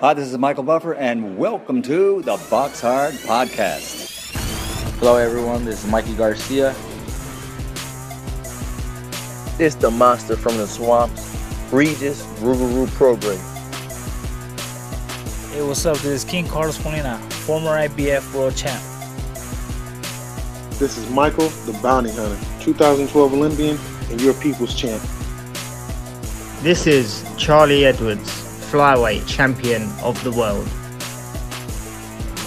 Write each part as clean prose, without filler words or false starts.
Hi, this is Michael Buffer, and welcome to the BoxHard Podcast. Hello, everyone. This is Mikey Garcia. It's the monster from the swamps, Regis Rougarou Prograis. Hey, what's up? This is King Carlos Molina, former IBF world champ. This is Michael, the Bounty Hunter, 2012 Olympian and your people's champ. This is Charlie Edwards, flyweight champion of the world.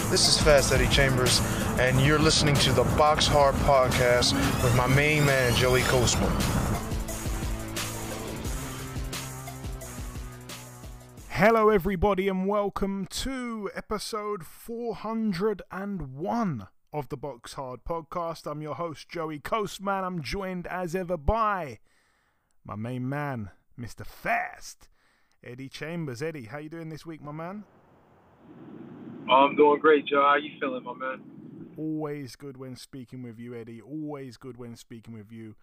This is Fast Eddie Chambers, and you're listening to the BoxHard Podcast with my main man, Joey Coastman. Hello, everybody, and welcome to episode 401 of the BoxHard Podcast. I'm your host, Joey Coastman. I'm joined as ever by my main man, Mr. Fast Eddie Chambers. Eddie, how you doing this week, my man? I'm doing great, Joe. How you feeling, my man? Always good when speaking with you, Eddie. Always good when speaking with you.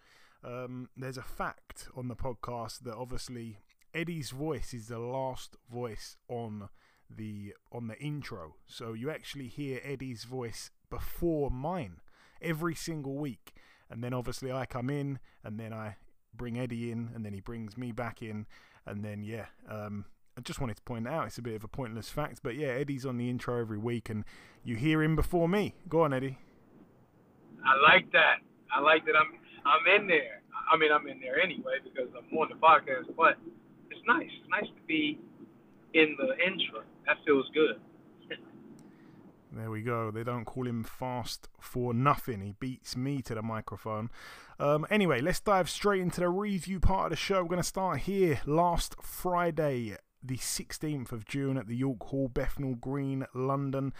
There's a fact on the podcast that obviously Eddie's voice is the last voice on the intro. So you actually hear Eddie's voice before mine every single week. And then obviously I come in and then I bring Eddie in and then he brings me back in. And then, I just wanted to point out, it's a bit of a pointless fact, but yeah, Eddie's on the intro every week, and you hear him before me. Go on, Eddie. I like that. I'm in there. I mean, I'm in there anyway because I'm on the podcast, but it's nice. It's nice to be in the intro. That feels good. There we go. They don't call him fast for nothing. He beats me to the microphone. Anyway, let's dive straight into the review part of the show. We're going to start here. Last Friday, the 16th of June at the York Hall, Bethnal Green, London.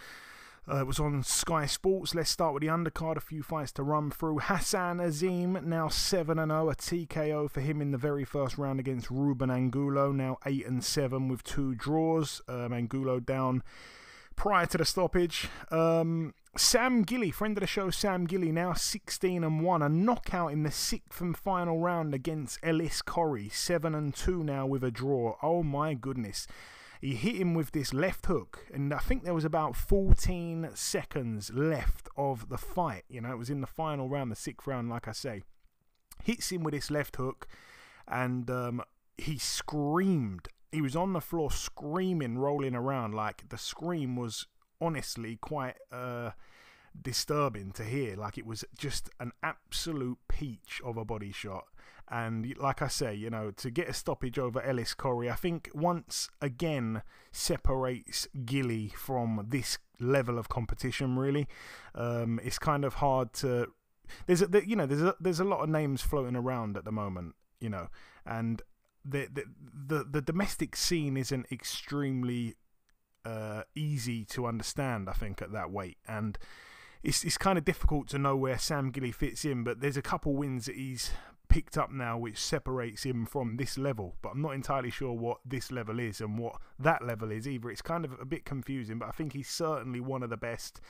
It was on Sky Sports. Let's start with the undercard. A few fights to run through. Hassan Azim, now 7-0. A TKO for him in the very first round against Ruben Angulo. Now 8-7 with 2 draws. Angulo down prior to the stoppage. Sam Gilly, friend of the show, Sam Gilly, now 16-1. A knockout in the 6th and final round against Ellis Corrie. 7-2 now with a draw. Oh my goodness. He hit him with this left hook, and I think there was about 14 seconds left of the fight. You know, it was in the final round, the 6th round, like I say. Hits him with this left hook, and he screamed. He was on the floor screaming, rolling around. Like, the scream was honestly quite disturbing to hear. Like, it was just an absolute peach of a body shot. And like I say, you know, to get a stoppage over Ellis Corrie, I think once again separates Gilly from this level of competition. Really, it's kind of hard to. There's a lot of names floating around at the moment, you know, and the domestic scene isn't extremely easy to understand, I think, at that weight, and it's kind of difficult to know where Sam Gilly fits in, but there's a couple wins that he's picked up now which separates him from this level, but I'm not entirely sure what this level is and what that level is either. It's kind of a bit confusing, but I think he's certainly one of the best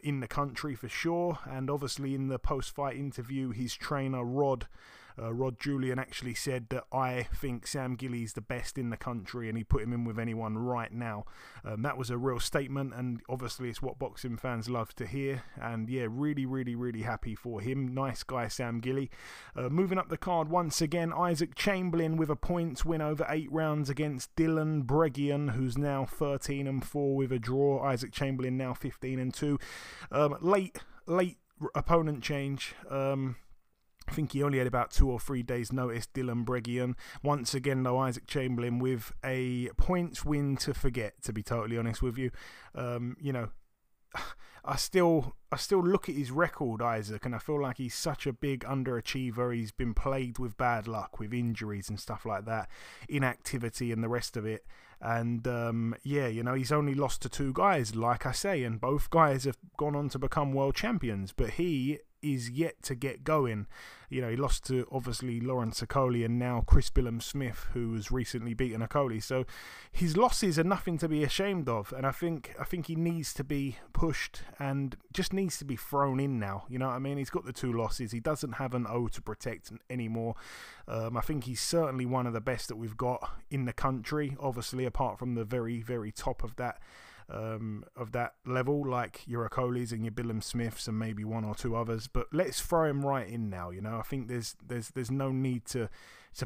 in the country for sure. And obviously in the post-fight interview, his trainer Rod Julian actually said that I think Sam Gilly's the best in the country and he put him in with anyone right now. That was a real statement, and obviously it's what boxing fans love to hear. And yeah, really, really, really happy for him. Nice guy, Sam Gilly. Moving up the card once again, Isaac Chamberlain with a points win over 8 rounds against Dylan Bregian, who's now 13-4 with a draw. Isaac Chamberlain now 15-2. Late opponent change. I think he only had about 2 or 3 days notice, Dylan Bregian. Once again, though, Isaac Chamberlain with a points win to forget, to be totally honest with you. You know, I still look at his record, Isaac, and I feel like he's such a big underachiever. He's been plagued with bad luck, with injuries and stuff like that, inactivity and the rest of it. And yeah, you know, he's only lost to 2 guys, like I say, and both guys have gone on to become world champions. But he is yet to get going. You know, he lost to obviously Lawrence Okolie and now Chris Billum-Smith, who has recently beaten Okolie. So his losses are nothing to be ashamed of, and I think he needs to be pushed and just needs to be thrown in now. You know what I mean? He's got the 2 losses. He doesn't have an O to protect anymore. I think he's certainly one of the best that we've got in the country, obviously, apart from the very, very top of that level, like your Okolies and your Billum-Smiths and maybe 1 or 2 others. But let's throw him right in now. You know, I think there's no need to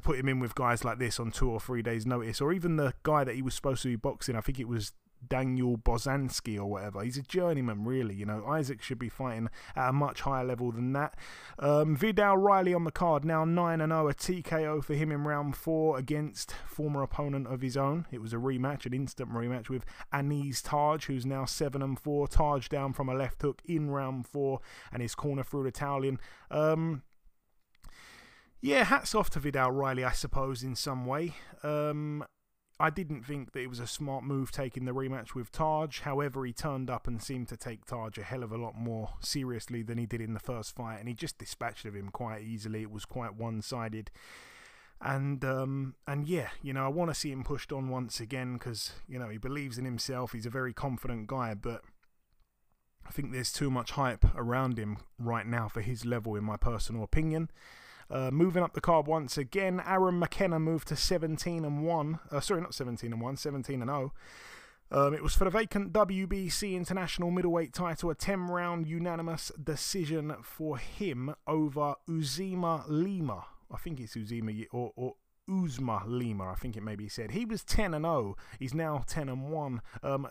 put him in with guys like this on 2 or 3 days' notice, or even the guy that he was supposed to be boxing. I think it was Daniel Bozanski or whatever. He's a journeyman, really. You know, Isaac should be fighting at a much higher level than that. Vidal Riley on the card, now 9-0, a TKO for him in round 4 against former opponent of his own. It was a rematch, an instant rematch with Aniz Taj, who's now 7-4. Taj down from a left hook in round 4, and his corner through the towel in. Yeah, hats off to Vidal Riley, I suppose, in some way. I didn't think that it was a smart move taking the rematch with Taj. However, he turned up and seemed to take Taj a hell of a lot more seriously than he did in the first fight, and he just dispatched of him quite easily. It was quite one-sided. And yeah, you know, I want to see him pushed on once again because, you know, he believes in himself. He's a very confident guy, but I think there's too much hype around him right now for his level, in my personal opinion. Moving up the card once again, Aaron McCann moved to 17-1. Sorry, not 17-1, 17-0. It was for the vacant WBC International Middleweight title, a 10-round unanimous decision for him over Uzima Lima. I think it's Uzima or Uzma Lima, I think it may be said. He was 10-0. He's now 10-1.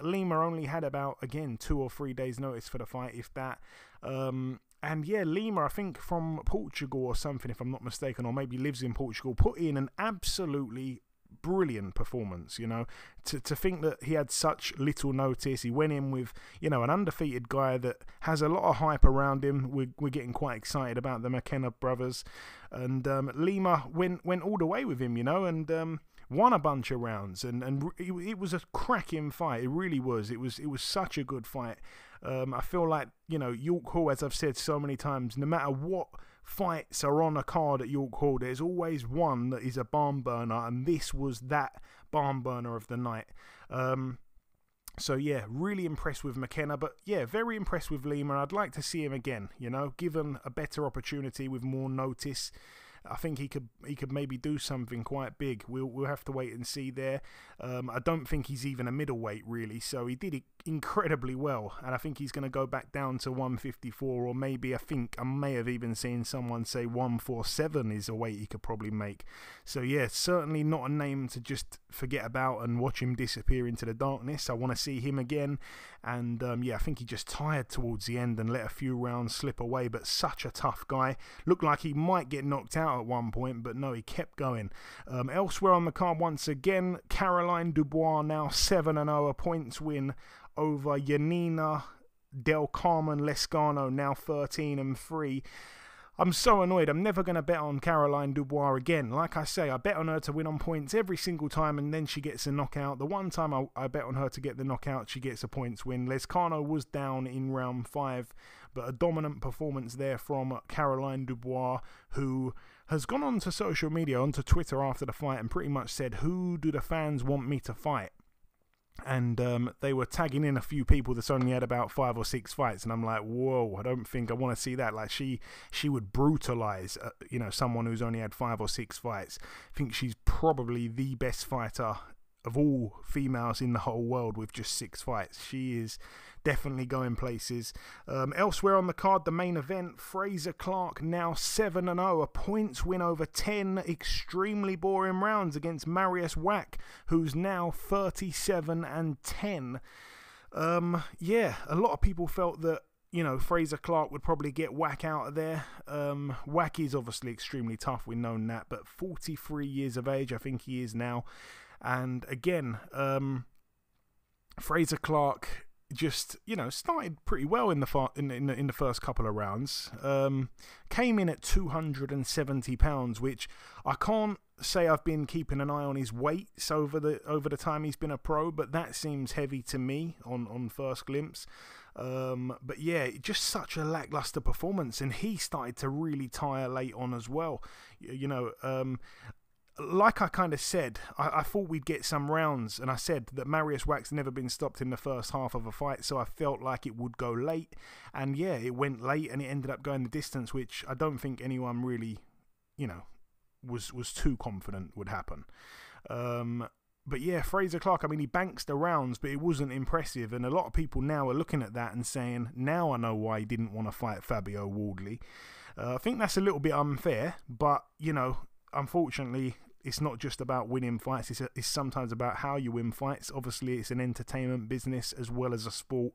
Lima only had about, again, 2 or 3 days notice for the fight, if that. And yeah, Lima, I think from Portugal or something, if I'm not mistaken, or maybe lives in Portugal, put in an absolutely brilliant performance. You know, to think that he had such little notice. He went in with, you know, an undefeated guy that has a lot of hype around him. We're getting quite excited about the McKenna brothers, and Lima went all the way with him, you know, and won a bunch of rounds, and it was a cracking fight. It really was. It was such a good fight. I feel like, you know, York Hall, as I've said so many times, no matter what fights are on a card at York Hall, there's always one that is a barn burner, and this was that barn burner of the night. So yeah, really impressed with McKenna, but yeah, very impressed with Lima. I'd like to see him again, you know, given a better opportunity with more notice. I think he could maybe do something quite big. We'll have to wait and see there. I don't think he's even a middleweight really, so he did it incredibly well, and I think he's going to go back down to 154, or maybe I may have even seen someone say 147 is a weight he could probably make. So yeah, certainly not a name to just forget about and watch him disappear into the darkness. I want to see him again, and yeah, I think he just tired towards the end and let a few rounds slip away, but such a tough guy. Looked like he might get knocked out at one point, but no, he kept going. Elsewhere on the card once again, Caroline Dubois now 7-0, a points win over Yanina Del Carmen Lescano, now 13-3. I'm so annoyed. I'm never going to bet on Caroline Dubois again. Like I say, I bet on her to win on points every single time, and then she gets a knockout. The one time I bet on her to get the knockout, she gets a points win. Lescano was down in round 5, but a dominant performance there from Caroline Dubois, who has gone on to social media, onto Twitter after the fight, and pretty much said, "Who do the fans want me to fight?" And they were tagging in a few people that's only had about 5 or 6 fights, and I'm like, whoa, I don't think I want to see that. Like, she would brutalize you know, someone who's only had 5 or 6 fights. I think she's probably the best fighter of all females in the whole world with just 6 fights. She is definitely going places. Elsewhere on the card, the main event, Fraser Clark now 7-0, a points win over 10 extremely boring rounds against Marius Wack, who's now 37-10. Yeah, a lot of people felt that, you know, Fraser Clark would probably get Wack out of there. Wack is obviously extremely tough, we've known that, but 43 years of age, I think he is now. And again, Fraser Clark just, started pretty well in the first couple of rounds. Came in at 270 pounds, which I can't say I've been keeping an eye on his weights over the time he's been a pro, but that seems heavy to me on first glimpse. But yeah, just such a lackluster performance, and he started to really tire late on as well. Like I kind of said, I thought we'd get some rounds, and I said that Marius Wax's never been stopped in the first half of a fight, so I felt like it would go late. And yeah, it went late, and it ended up going the distance, which I don't think anyone really, was too confident would happen. But yeah, Fraser Clark, I mean, he banks the rounds, but it wasn't impressive. And a lot of people now are looking at that and saying, now I know why he didn't want to fight Fabio Wardley. I think that's a little bit unfair, but, unfortunately, it's not just about winning fights. It's sometimes about how you win fights. Obviously, it's an entertainment business as well as a sport,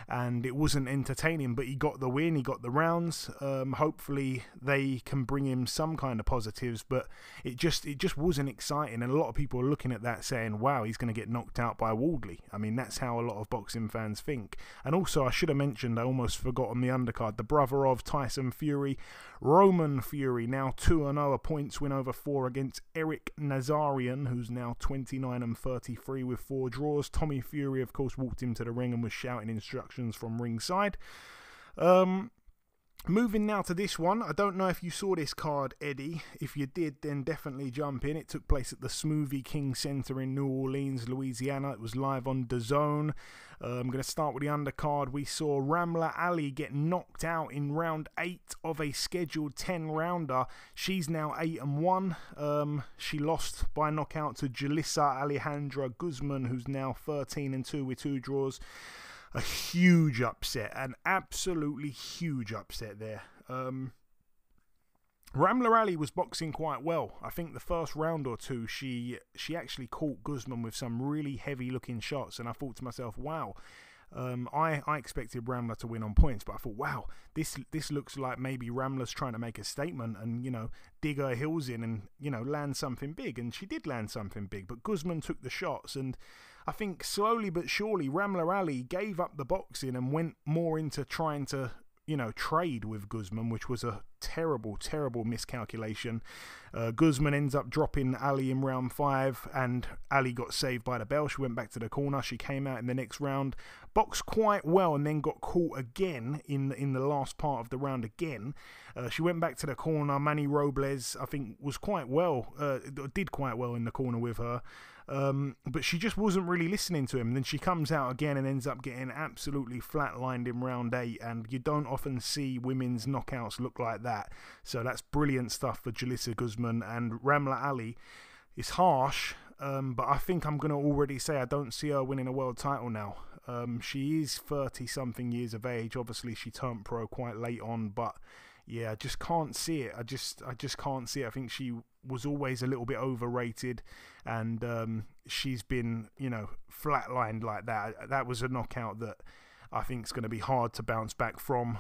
and it wasn't entertaining, but he got the win, he got the rounds. Hopefully, they can bring him some kind of positives, but it just wasn't exciting, and a lot of people are looking at that saying, wow, he's going to get knocked out by Wardley. I mean, that's how a lot of boxing fans think. And also, I should have mentioned, I almost forgot on the undercard, the brother of Tyson Fury, Roman Fury, now 2-0, a points win over 4 against Eric Nazarian, who's now 29-33 with 4 draws. Tommy Fury, of course, walked into the ring and was shouting instructions from ringside. Moving now to this one. I don't know if you saw this card, Eddie. If you did, then definitely jump in. It took place at the Smoothie King Center in New Orleans, Louisiana. It was live on DAZN. I'm going to start with the undercard. We saw Ramla Ali get knocked out in round 8 of a scheduled 10-rounder. She's now 8-1. She lost by knockout to Julissa Alejandra Guzman, who's now 13-2 with 2 draws. A huge upset, an absolutely huge upset there. Ramla Ali was boxing quite well. I think the first round or two, she actually caught Guzman with some really heavy-looking shots, and I thought to myself, wow. I expected Ramla to win on points, but I thought, wow, this looks like maybe Ramla's trying to make a statement and, dig her heels in and, land something big. And she did land something big, but Guzman took the shots, and I think slowly but surely Ramla Ali gave up the boxing and went more into trying to, trade with Guzman, which was a terrible, terrible miscalculation. Guzman ends up dropping Ali in round 5, and Ali got saved by the bell. She went back to the corner. She came out in the next round, boxed quite well, and then got caught again in the last part of the round again. She went back to the corner. Manny Robles, I think, was quite well, did quite well in the corner with her. But she just wasn't really listening to him. And then she comes out again and ends up getting absolutely flatlined in round 8. And you don't often see women's knockouts look like that. So that's brilliant stuff for Julissa Guzman. And Ramla Ali is harsh, but I think I'm going to already say I don't see her winning a world title now. She is 30-something years of age. Obviously, she turned pro quite late on, but yeah, I just can't see it. I just can't see it. I think she was always a little bit overrated, and she's been, flatlined like that. That was a knockout that I think is going to be hard to bounce back from.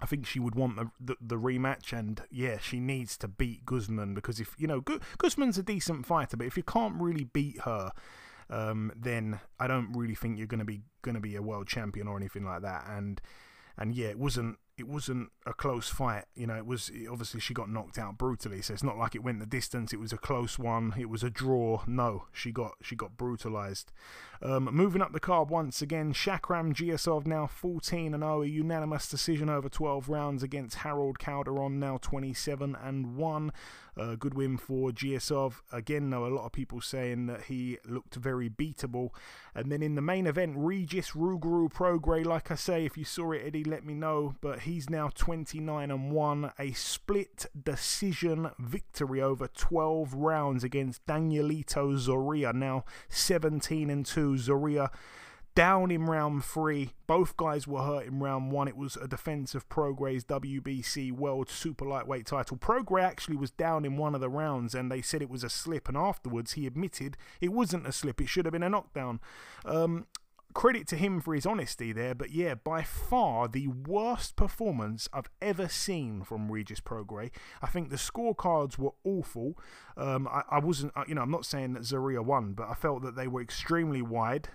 I think she would want the rematch, and yeah, she needs to beat Guzman, because if Guzman's a decent fighter, but if you can't really beat her, then I don't really think you're going to be a world champion or anything like that. And yeah, it wasn't a close fight. Obviously she got knocked out brutally, so it's not like it went the distance. It was a close one. It was a draw. No, she got brutalized. Moving up the card once again, Shakram Giasov, now 14-0, a unanimous decision over 12 rounds against Harold Calderon, now 27-1. Good win for Giasov. Again, though, a lot of people saying that he looked very beatable. And then in the main event, Regis Ruguru Prograis, like I say, if you saw it, Eddie, let me know. But he's now 29-1, a split decision victory over 12 rounds against Danielito Zorrilla, now 17-2. Zorrilla down in round 3. Both guys were hurt in round 1. It was a defense of Prograis' WBC World Super Lightweight title. Prograis actually was down in one of the rounds, and they said it was a slip, and afterwards he admitted it wasn't a slip, it should have been a knockdown. Credit to him for his honesty there, but yeah, by far the worst performance I've ever seen from Regis Prograis. I think the scorecards were awful. I wasn't, I'm not saying that Zorrilla won, but I felt that they were extremely wide.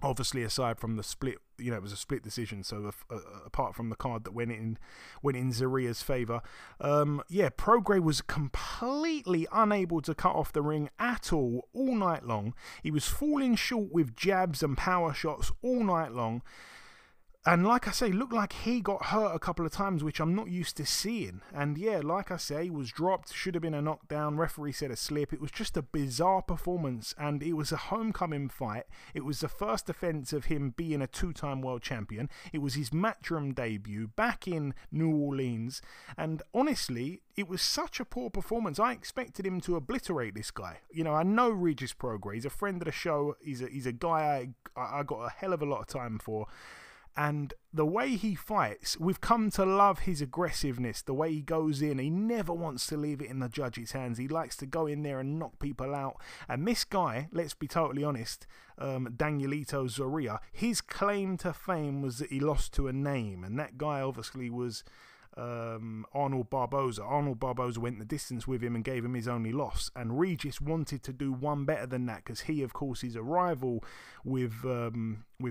Obviously, aside from the split, it was a split decision. So apart from the card that went in Zaria's favour, Prograis was completely unable to cut off the ring at all night long. He was falling short with jabs and power shots all night long. And like I say, looked like he got hurt a couple of times, which I'm not used to seeing. And yeah, like I say, he was dropped, should have been a knockdown. Referee said a slip. It was just a bizarre performance, and it was a homecoming fight. It was the first defense of him being a two-time world champion. It was his Matchroom debut back in New Orleans. And honestly, it was such a poor performance. I expected him to obliterate this guy. I know Regis Prograis. He's a friend of the show. He's a guy I got a hell of a lot of time for. And the way he fights, we've come to love his aggressiveness, the way he goes in. He never wants to leave it in the judge's hands. He likes to go in there and knock people out. And this guy, let's be totally honest, Danielito Zorrilla, his claim to fame was that he lost to a name. And that guy obviously was Arnold Barboza. Arnold Barboza went the distance with him and gave him his only loss. And Regis wanted to do one better than that because he, of course, is a rival with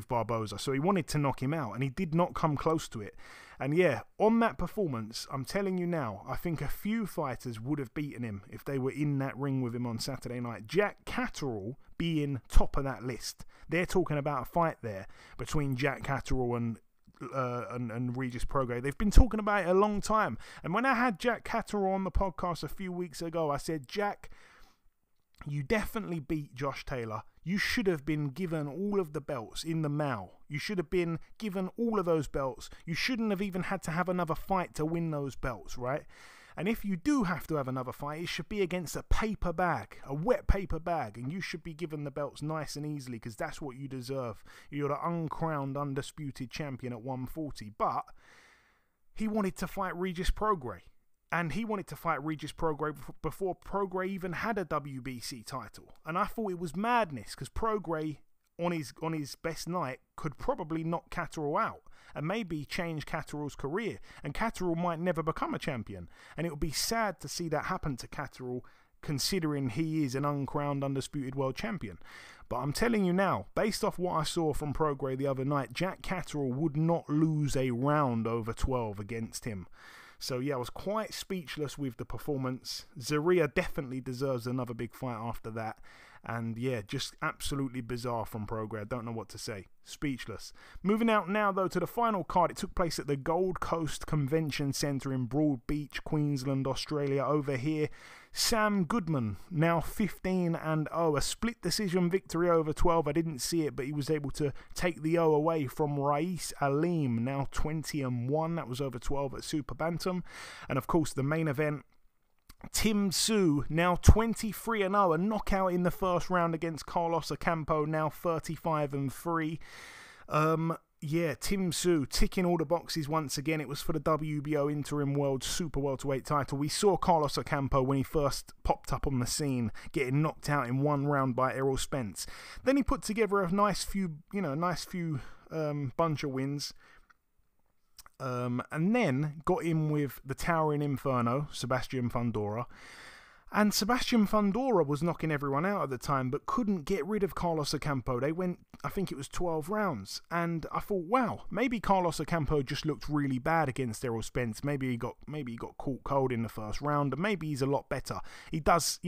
Barboza. So he wanted to knock him out, and he did not come close to it. And yeah, on that performance, I'm telling you now, I think a few fighters would have beaten him if they were in that ring with him on Saturday night. Jack Catterall being top of that list. They're talking about a fight there between Jack Catterall and Regis Prograis. They've been talking about it a long time. And when I had Jack Catterall on the podcast a few weeks ago, I said, Jack, you definitely beat Josh Taylor. You should have been given all of the belts in the Mao. You should have been given all of those belts. You shouldn't have even had to have another fight to win those belts, right? And if you do have to have another fight, it should be against a paper bag, a wet paper bag, and you should be given the belts nice and easily because that's what you deserve. You're the uncrowned, undisputed champion at 140. But he wanted to fight Regis Prograis, and he wanted to fight Regis Prograis before Prograis even had a WBC title. And I thought it was madness because Prograis, on his best night, could probably knock Catterall out and maybe change Catterall's career, and Catterall might never become a champion, and it would be sad to see that happen to Catterall considering he is an uncrowned, undisputed world champion. But I'm telling you now, based off what I saw from Prograis the other night, Jack Catterall would not lose a round over 12 against him. So yeah, I was quite speechless with the performance. Zorrilla definitely deserves another big fight after that. And yeah, just absolutely bizarre from Prograis. I don't know what to say. Speechless. Moving out now, though, to the final card. It took place at the Gold Coast Convention Centre in Broadbeach, Queensland, Australia. Over here, Sam Goodman, now 15-0. A split decision victory over 12. I didn't see it, but he was able to take the O away from Rais Aleem, now 20-1. That was over 12 at Super Bantam. And of course, the main event, Tim Tszyu, now 23-0, a knockout in the first round against Carlos Ocampo, now 35-3. Tim Tszyu ticking all the boxes once again. It was for the WBO Interim World Super Welterweight title. We saw Carlos Ocampo when he first popped up on the scene, getting knocked out in one round by Errol Spence. Then he put together a nice few bunch of wins. And then got in with the Towering Inferno, Sebastian Fundora. And Sebastian Fundora was knocking everyone out at the time, but couldn't get rid of Carlos Ocampo. They went, I think it was 12 rounds. And I thought, wow, maybe Carlos Ocampo just looked really bad against Errol Spence. Maybe he got caught cold in the first round, and maybe he's a lot better. He does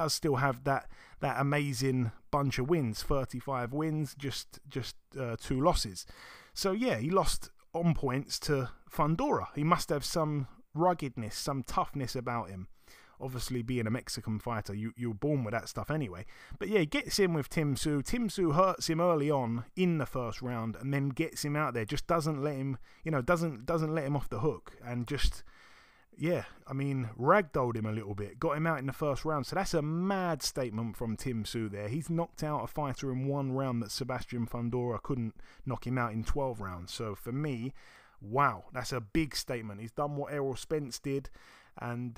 still have that amazing bunch of wins, 35 wins, just 2 losses. So yeah, he lost on points to Fundora. He must have some ruggedness, some toughness about him. Obviously, being a Mexican fighter, you're born with that stuff anyway. But yeah, he gets in with Tim Tszyu. Tim Tszyu hurts him early on in the first round, and then gets him out there. Just doesn't let him, doesn't let him off the hook, and just ragdolled him a little bit. Got him out in the first round. So that's a mad statement from Tim Tszyu there. He's knocked out a fighter in one round that Sebastian Fundora couldn't knock him out in 12 rounds. So for me, wow, that's a big statement. He's done what Errol Spence did, and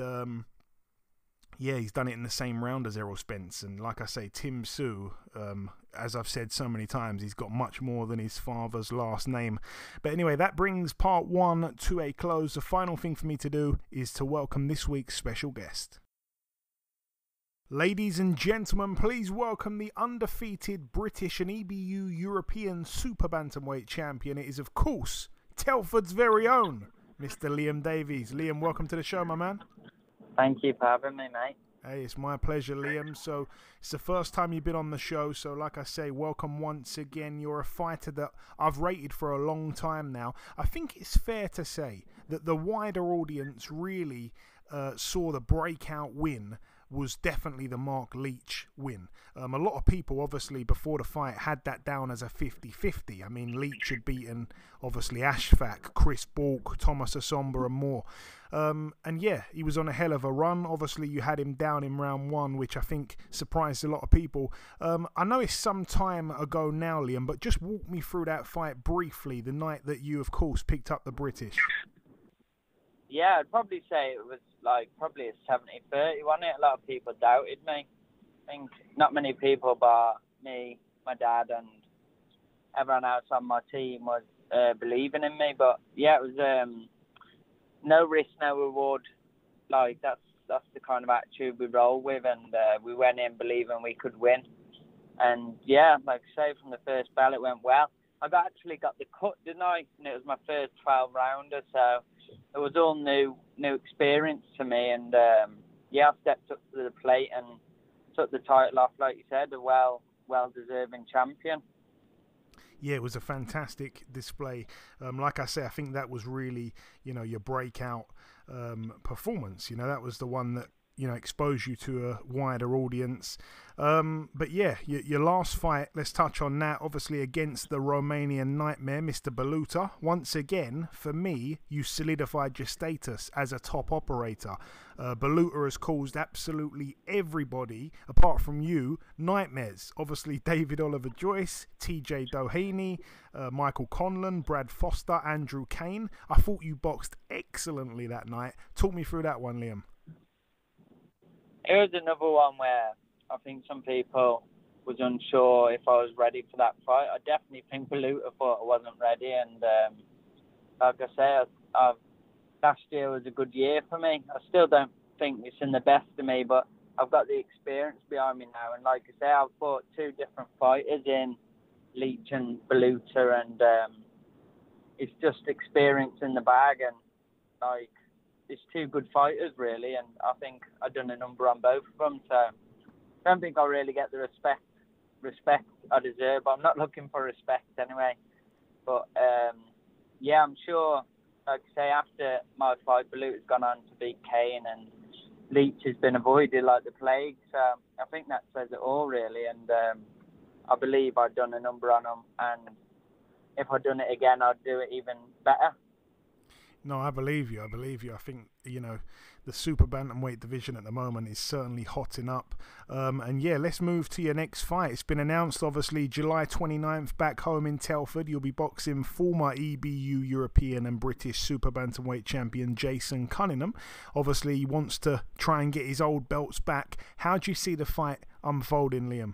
he's done it in the same round as Errol Spence. And like I say, Tim Tszyu, as I've said so many times, he's got much more than his father's last name. But anyway, that brings part 1 to a close. The final thing for me to do is to welcome this week's special guest. Ladies and gentlemen, please welcome the undefeated British and EBU European Super-Bantamweight champion. It is, of course, Telford's very own, Mr. Liam Davies. Liam, welcome to the show, my man. Thank you for having me, mate. Hey, it's my pleasure, Liam. So it's the first time you've been on the show, so like I say, welcome once again. You're a fighter that I've rated for a long time now. I think it's fair to say that the wider audience really saw the breakout win was definitely the Marc Leach win. A lot of people, obviously, before the fight had that down as a 50-50. I mean, Leach had beaten, obviously, Ashfaq, Chris Bork, Thomas Asomba and more. And yeah, he was on a hell of a run. Obviously, you had him down in round one, which I think surprised a lot of people. I know it's some time ago now, Liam, but just walk me through that fight briefly, the night that you, of course, picked up the British. Yeah, I'd probably say it was probably a 70-30, wasn't it? A lot of people doubted me. I think not many people but me, my dad, and everyone else on my team was believing in me. But yeah, it was no risk, no reward. That's the kind of attitude we roll with, and we went in believing we could win. And yeah, like I say, from the first bell it went well. I actually got the cut, didn't I? And it was my first 12-rounder, so it was all new experience to me. And yeah, I stepped up to the plate and took the title off, like you said, a well-deserving champion. Yeah, it was a fantastic display. Like I say, I think that was really, your breakout performance. That was the one that, exposed you to a wider audience. But yeah, your last fight, let's touch on that. Obviously against the Romanian nightmare, Mr. Baluta. Once again, for me, you solidified your status as a top operator. Baluta has caused absolutely everybody, apart from you, nightmares. Obviously, David Oliver Joyce, TJ Doheny, Michael Conlon, Brad Foster, Andrew Kane. I thought you boxed excellently that night. Talk me through that one, Liam. It was another one where I think some people was unsure if I was ready for that fight. I definitely think Baluta thought I wasn't ready, and like I say, last year was a good year for me. I still don't think it's in the best of me, but I've got the experience behind me now, and like I say, I've fought two different fighters in Leach and Baluta, and it's just experience in the bag, and it's two good fighters, really, and I think I've done a number on both of them, so I don't think I'll really get the respect I deserve. I'm not looking for respect anyway. But, yeah, I'm sure, like I say, after my fight, Baluta's gone on to beat Kane, and Leach has been avoided like the plague, so I think that says it all, really, and I believe I've done a number on him, and if I'd done it again, I'd do it even better. No, I believe you. I think, the Super Bantamweight division at the moment is certainly hotting up. And yeah, let's move to your next fight. It's been announced, obviously, July 29th, back home in Telford. You'll be boxing former EBU European and British Super Bantamweight champion Jason Cunningham. Obviously, he wants to try and get his old belts back. How do you see the fight unfolding, Liam?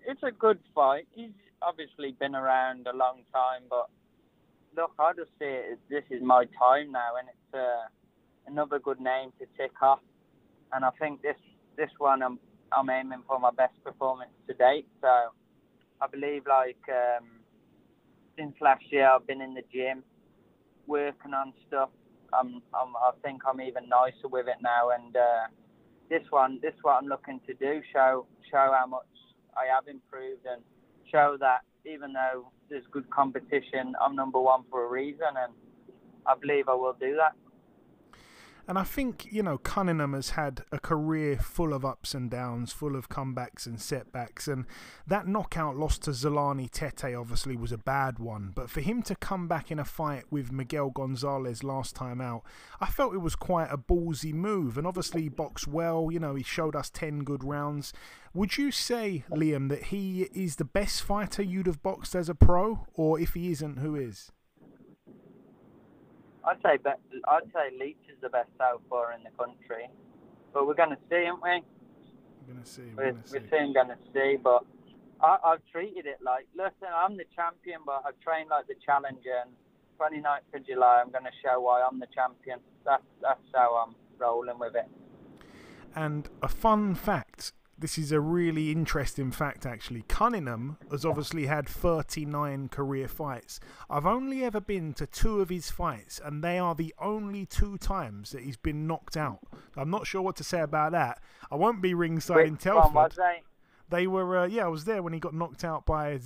It's a good fight. He's obviously been around a long time, but look, I just see it as this is my time now, and it's another good name to tick off. And I think this one I'm aiming for my best performance to date. So I believe since last year I've been in the gym working on stuff. I think I'm even nicer with it now. And this what I'm looking to do: show how much I have improved, and show that even though there's good competition, I'm number one for a reason, and I believe I will do that. And I think, Cunningham has had a career full of ups and downs, full of comebacks and setbacks. And that knockout loss to Zolani Tete obviously was a bad one. But for him to come back in a fight with Miguel Gonzalez last time out, I felt it was quite a ballsy move. And obviously he boxed well. He showed us 10 good rounds. Would you say, Liam, that he is the best fighter you'd have boxed as a pro? Or if he isn't, who is? I'd say Leach is the best southpaw in the country, but we're going to see, aren't we? We're soon going to see, but I've treated it like, listen, I'm the champion, but I've trained like the challenger, and 29th of July, I'm going to show why I'm the champion. That's how I'm rolling with it. And a fun fact, this is a really interesting fact actually. Cunningham has obviously had 39 career fights. I've only ever been to 2 of his fights, and they are the only 2 times that he's been knocked out. I'm not sure what to say about that. I won't be ringside in Telford. Was they were, I was there when he got knocked out by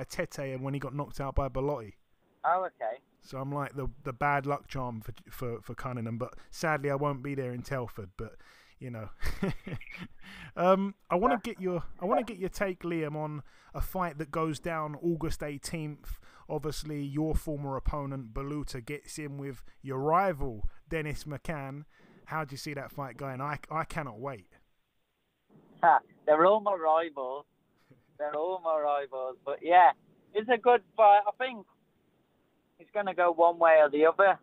Tete and when he got knocked out by Belotti. Oh, okay. So I'm like the bad luck charm for Cunningham, but sadly I won't be there in Telford. But you know, I want to get your take, Liam, on a fight that goes down August 18th. Obviously, your former opponent Baluta gets in with your rival Dennis McCann. How do you see that fight going? I cannot wait. They're all my rivals. But yeah, it's a good fight. I think it's going to go one way or the other.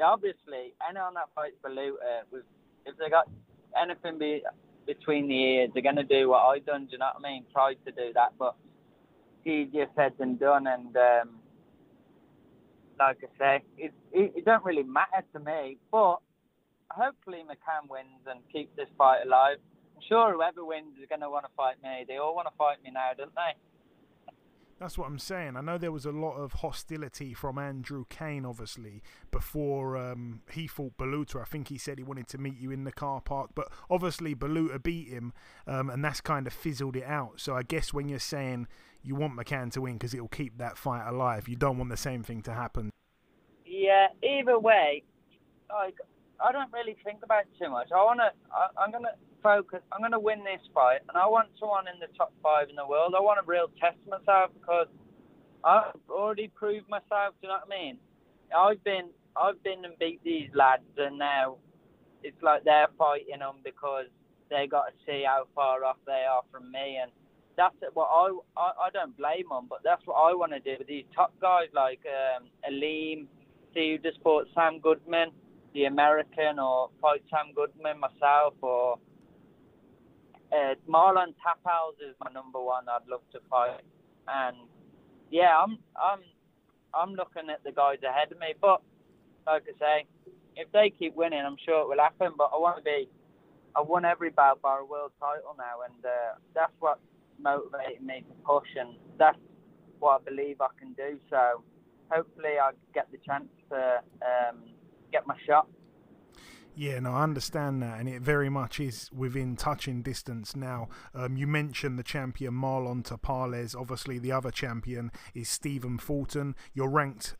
Obviously, anyone that fights Baluta, if they got anything between the ears, they're going to do what I done. Do you know what I mean? Tried to do that, but easier said than done. And like I say, it don't really matter to me. But hopefully McCann wins and keeps this fight alive. I'm sure whoever wins is going to want to fight me. They all want to fight me now, don't they? That's what I'm saying. I know there was a lot of hostility from Andrew Kane, obviously, before he fought Baluta. I think he said he wanted to meet you in the car park, but obviously Baluta beat him, and that's kind of fizzled it out. So I guess when you're saying you want McCann to win because it'll keep that fight alive, you don't want the same thing to happen. Yeah, either way, like, I don't really think about it too much. I'm gonna focus. I'm gonna win this fight, and I want someone in the top 5 in the world. I want to real test myself because I've already proved myself. Do you know what I mean? I've been and beat these lads, and now it's like they're fighting them because they got to see how far off they are from me, and that's what I don't blame them, but that's what I want to do with these top guys like Aleem, Theodore Sport, Sam Goodman, the American, or fight Sam Goodman myself, or Marlon Taphouse is my number 1 I'd love to fight. And yeah, I'm looking at the guys ahead of me, but like I say, if they keep winning, I'm sure it will happen. But I won every bout by a world title now, and that's what motivated me to push, and that's what I believe I can do. So hopefully I get the chance to get my shot. Yeah, no, I understand that, and it very much is within touching distance now. You mentioned the champion Marlon Tapales. Obviously, the other champion is Stephen Fulton. You're ranked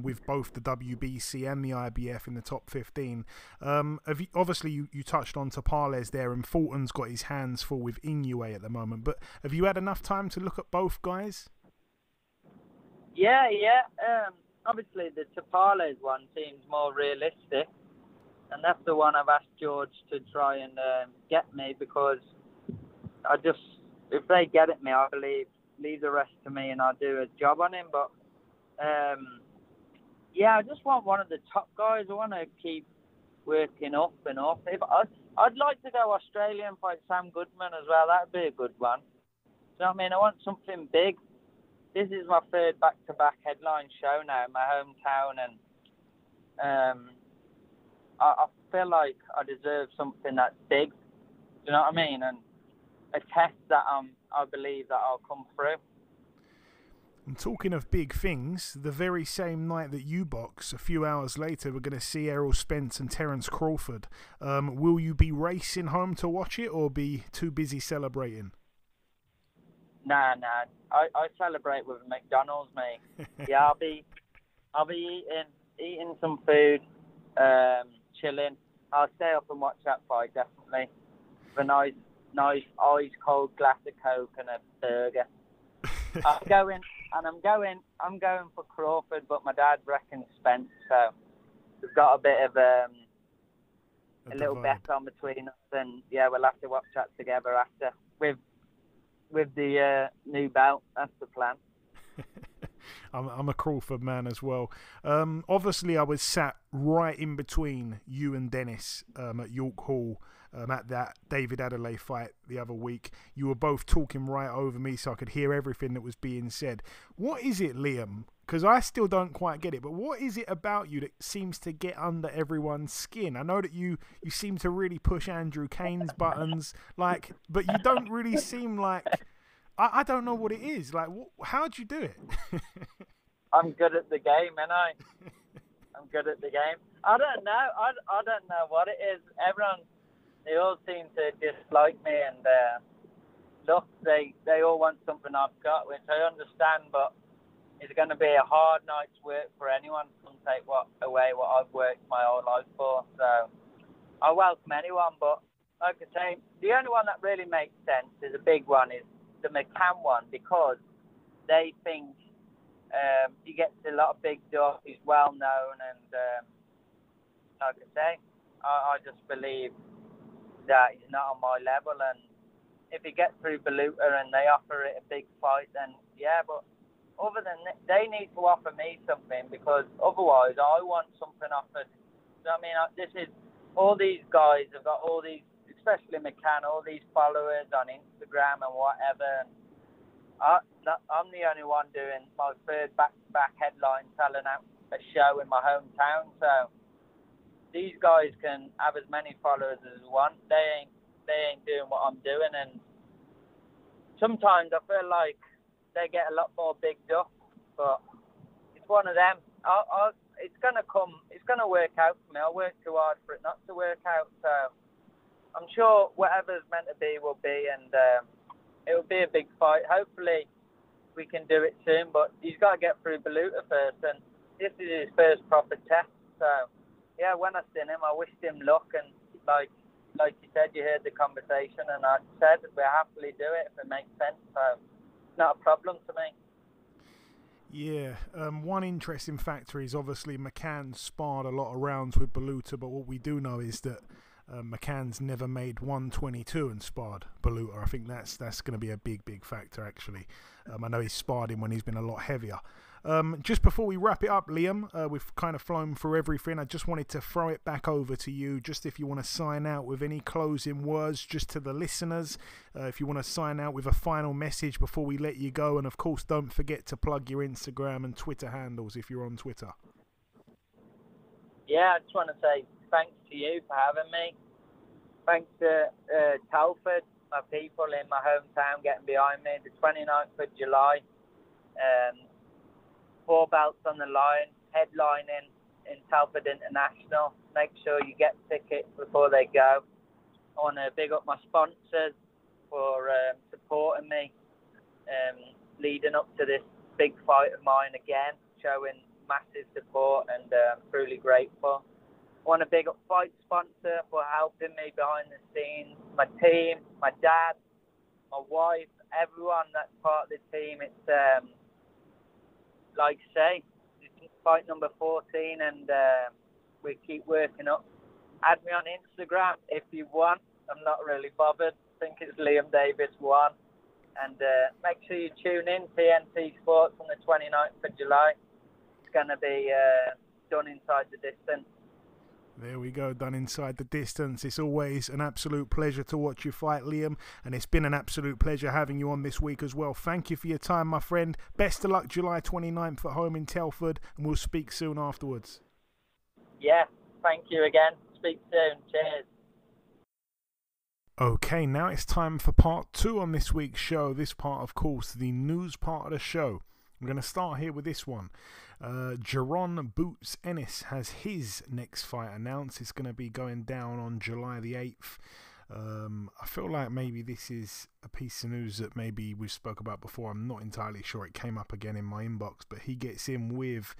with both the WBC and the IBF in the top 15. Obviously, you touched on Tapales there, and Fulton's got his hands full with Inoue at the moment. But have you had enough time to look at both guys? Yeah. Obviously, the Tapales one seems more realistic. And that's the one I've asked George to try and get me, because if they get at me, I believe, leave the rest to me and I'll do a job on him. But, I just want one of the top guys. I want to keep working up and up. I'd like to go Australia and fight Sam Goodman as well. That would be a good one. So, I mean, I want something big. This is my 3rd back-to-back headline show now in my hometown, and I feel like I deserve something that's big. Do you know what I mean? And a test that I believe that I'll come through. And talking of big things, the very same night that you box, a few hours later, we're going to see Errol Spence and Terence Crawford. Will you be racing home to watch it, or be too busy celebrating? Nah. I celebrate with McDonald's, mate. Yeah, I'll be eating some food, chilling. I'll stay up and watch that fight, definitely. With a nice ice cold glass of Coke and a burger. I'm going for Crawford, but my dad reckons Spence, so we've got a bit of a little bet on between us, and yeah, we'll have to watch that together after with the new belt. That's the plan. I'm a Crawford man as well. Obviously, I was sat right in between you and Dennis at York Hall at that David Adelaide fight the other week. You were both talking right over me, so I could hear everything that was being said. What is it, Liam, because I still don't quite get it. But what is it about you that seems to get under everyone's skin? I know that you seem to really push Andrew Kane's buttons, like, but you don't really seem like. I don't know what it is. Like, how'd you do it? I'm good at the game, ain't I? I'm good at the game. I don't know. I don't know what it is. Everyone, they all seem to dislike me, and look, they all want something I've got, which I understand, but it's going to be a hard night's work for anyone to take away what I've worked my whole life for. So I welcome anyone, but like I say, the only one that really makes sense is a big one, is the McCann one, because they think he gets a lot of big stuff, he's well known, and like I say, I just believe that he's not on my level, and if he gets through Baluta and they offer it a big fight, then yeah, but other than that, they need to offer me something, because otherwise I want something offered. So I mean, this is, all these guys have got all these, especially McCann, all these followers on Instagram and whatever. And I'm the only one doing my third back-to-back headline, selling out a show in my hometown. So these guys can have as many followers as they want. They ain't doing what I'm doing, and sometimes I feel like they get a lot more bigged up. But it's one of them. It's gonna come. It's gonna work out for me. I work too hard for it not to work out. So I'm sure whatever's meant to be will be, and it will be a big fight. Hopefully we can do it soon, but he's got to get through Baluta first, and this is his first proper test. So yeah, when I seen him, I wished him luck, and like you said, you heard the conversation, and I said we'll happily do it if it makes sense. So it's not a problem to me. Yeah, one interesting factor is obviously McCann sparred a lot of rounds with Baluta, but what we do know is that McCann's never made 122 and sparred Baluta. I think that's going to be a big factor, actually. I know he's sparred him when he's been a lot heavier. Just before we wrap it up, Liam, we've kind of flown through everything. I just wanted to throw it back over to you, just if you want to sign out with any closing words just to the listeners, if you want to sign out with a final message before we let you go, and of course don't forget to plug your Instagram and Twitter handles if you're on Twitter. Yeah, I just want to say thanks to you for having me. Thanks to Telford, my people in my hometown getting behind me. The 29th of July, 4 belts on the line, headlining in Telford International. Make sure you get tickets before they go. I want to big up my sponsors for supporting me leading up to this big fight of mine again, showing massive support, and truly grateful. I want to big up Fight Sponsor for helping me behind the scenes, my team, my dad, my wife, everyone that's part of the team. It's like I say, it's fight number 14, and we keep working up. Add me on Instagram if you want. I'm not really bothered. I think it's Liam Davies 1. And make sure you tune in TNT Sports on the 29th of July. It's going to be done inside the distance. There we go, done inside the distance. It's always an absolute pleasure to watch you fight, Liam, and it's been an absolute pleasure having you on this week as well. Thank you for your time, my friend. Best of luck July 29th at home in Telford, and we'll speak soon afterwards. Yeah, thank you again. Speak soon. Cheers. Okay, now it's time for part 2 on this week's show. This part, of course, the news part of the show. I'm going to start here with this one. Jaron Boots Ennis has his next fight announced. It's going to be going down on July the 8th. I feel like maybe this is a piece of news that maybe we spoke about before. I'm not entirely sure. It came up again in my inbox, but he gets in with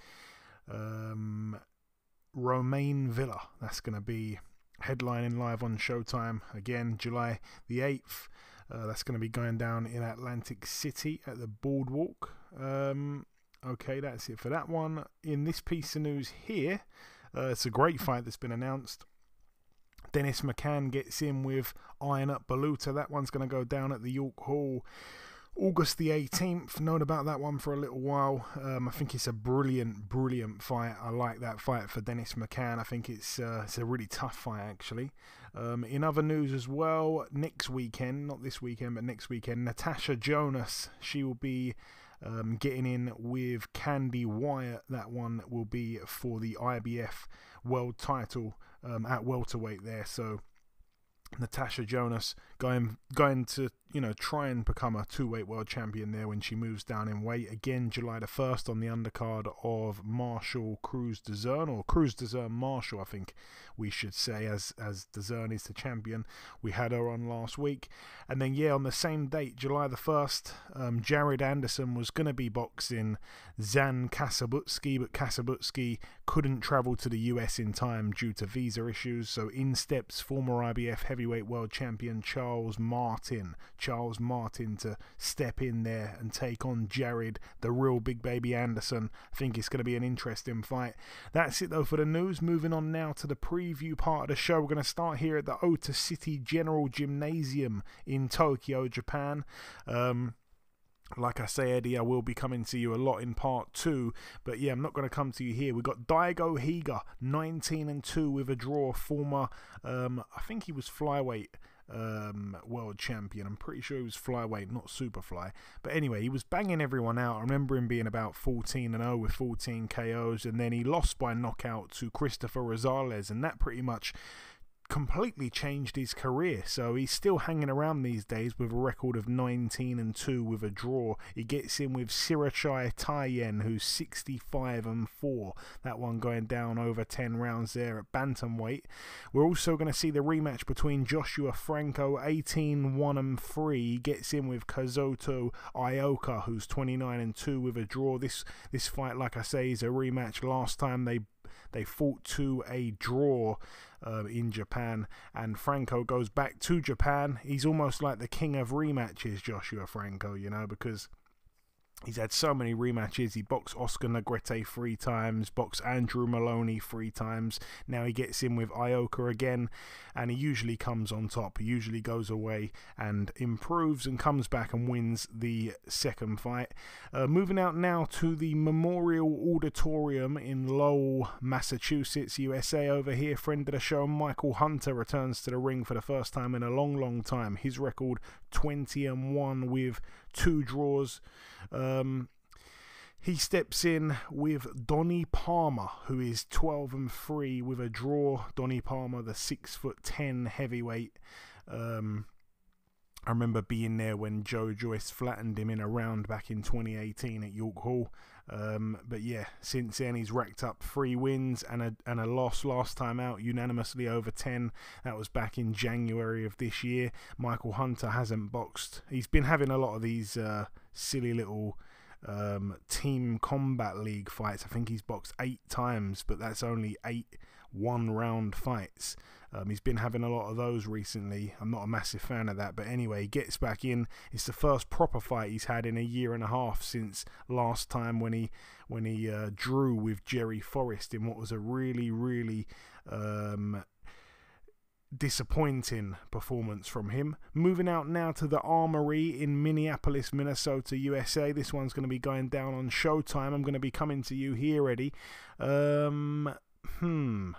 Romain Villa. That's going to be headlining live on Showtime again, July the 8th. That's going to be going down in Atlantic City at the Boardwalk. Okay, that's it for that one. In this piece of news here, it's a great fight that's been announced. Dennis McCann gets in with Ionut Baluta. That one's going to go down at the York Hall August the 18th. Known about that one for a little while. I think it's a brilliant fight. I like that fight for Dennis McCann. I think it's a really tough fight, actually. In other news as well, next weekend, not this weekend, but next weekend, Natasha Jonas, she will be getting in with Candy Wyatt. That one will be for the IBF world title at welterweight there. So Natasha Jonas going to try and become a 2-weight world champion there when she moves down in weight. Again, July the 1st on the undercard of Marshall Cruz DeZern, or Cruz DeZern Marshall, I think we should say, as DeZern is the champion. We had her on last week. And then, on the same date, July the 1st, Jared Anderson was going to be boxing Zan Kasabutsky, but Kasabutsky couldn't travel to the US in time due to visa issues. So in steps former IBF heavyweight world champion Charles Martin to step in there and take on Jared, the real big baby Anderson. I think it's going to be an interesting fight. That's it though for the news. Moving on now to the preview part of the show. We're going to start here at the Ota City General Gymnasium in Tokyo, Japan. Like I say, Eddie, I will be coming to you a lot in part 2, but I'm not going to come to you here. We've got Daigo Higa, 19-2 with a draw, former, I think he was flyweight world champion. I'm pretty sure he was flyweight, not superfly. But anyway, he was banging everyone out. I remember him being about 14-0 with 14 KOs, and then he lost by knockout to Christopher Rosales, and that pretty much completely changed his career. So he's still hanging around these days with a record of 19-2 with a draw. He gets in with Sirachai Taiyen, who's 65-4. That one going down over 10 rounds there at bantamweight. We're also going to see the rematch between Joshua Franco, 18-1-3. He gets in with Kazuto Ioka, who's 29-2 with a draw. This fight, like I say, is a rematch. Last time they fought to a draw in Japan, and Franco goes back to Japan. He's almost like the king of rematches, Joshua Franco, because he's had so many rematches. He boxed Oscar Negrete 3 times, boxed Andrew Maloney 3 times. Now he gets in with Ioka again, and he usually comes on top. He usually goes away and improves and comes back and wins the second fight. Moving out now to the Memorial Auditorium in Lowell, Massachusetts, USA. Over here, friend of the show, Michael Hunter returns to the ring for the first time in a long time. His record 20-1 with 2 draws. He steps in with Donnie Palmer, who is 12-3 with a draw. Donnie Palmer, the 6'10" heavyweight. I remember being there when Joe Joyce flattened him in a round back in 2018 at York Hall. But since then he's racked up 3 wins and a loss last time out, unanimously over 10. That was back in January of this year. Michael Hunter hasn't boxed. He's been having a lot of these silly little team combat league fights. I think he's boxed 8 times, but that's only 8 one-round fights. He's been having a lot of those recently. I'm not a massive fan of that, but anyway, he gets back in. It's the first proper fight he's had in a year and a half since last time when he drew with Jerry Forrest in what was a really disappointing performance from him. Moving out now to the Armory in Minneapolis, Minnesota, USA. This one's going to be going down on Showtime. I'm going to be coming to you here, Eddie.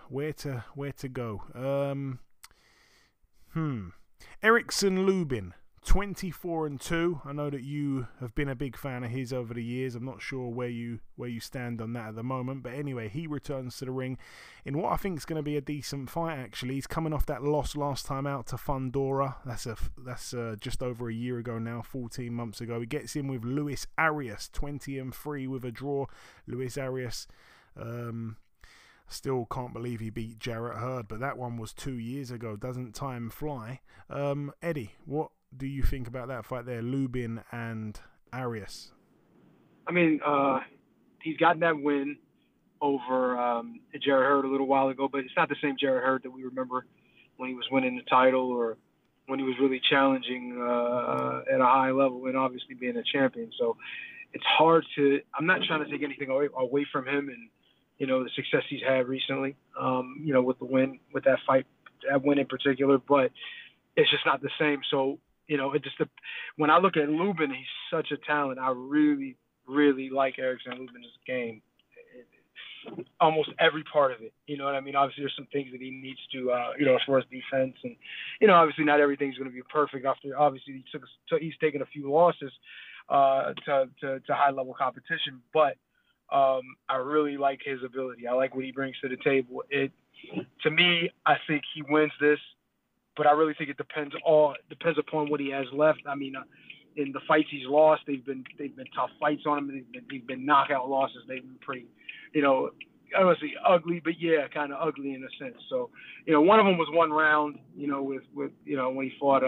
Where to go? Erickson Lubin, 24-2. I know that you have been a big fan of his over the years. I'm not sure where you stand on that at the moment, but anyway, he returns to the ring in what I think is going to be a decent fight. Actually, he's coming off that loss last time out to Fundora. That's just over a year ago now, 14 months ago. He gets in with Luis Arias, 20-3 with a draw. Luis Arias, still can't believe he beat Jarrett Hurd, but that one was 2 years ago. Doesn't time fly? Eddie, what do you think about that fight there, Lubin and Arias? I mean, he's gotten that win over Jarrett Hurd a little while ago, but it's not the same Jarrett Hurd that we remember when he was winning the title or when he was really challenging at a high level and obviously being a champion. So it's hard to – I'm not trying to take anything away from him and, the success he's had recently, with the win, with that fight, that win in particular, but it's just not the same. So, when I look at Lubin, he's such a talent. I really, really like Erickson Lubin's game. Almost every part of it. You know what I mean? Obviously, there's some things that he needs to, as far as defense. And, obviously not everything's going to be perfect after, obviously, he's taken a few losses. to high level competition. But I really like his ability. I like what he brings to the table. To me, I think he wins this, but I really think it depends upon what he has left. I mean, in the fights he's lost, they've been tough fights on him. They've been knockout losses. They've been pretty, I don't want to say ugly, but yeah, kind of ugly in a sense. So, one of them was one round, with when he fought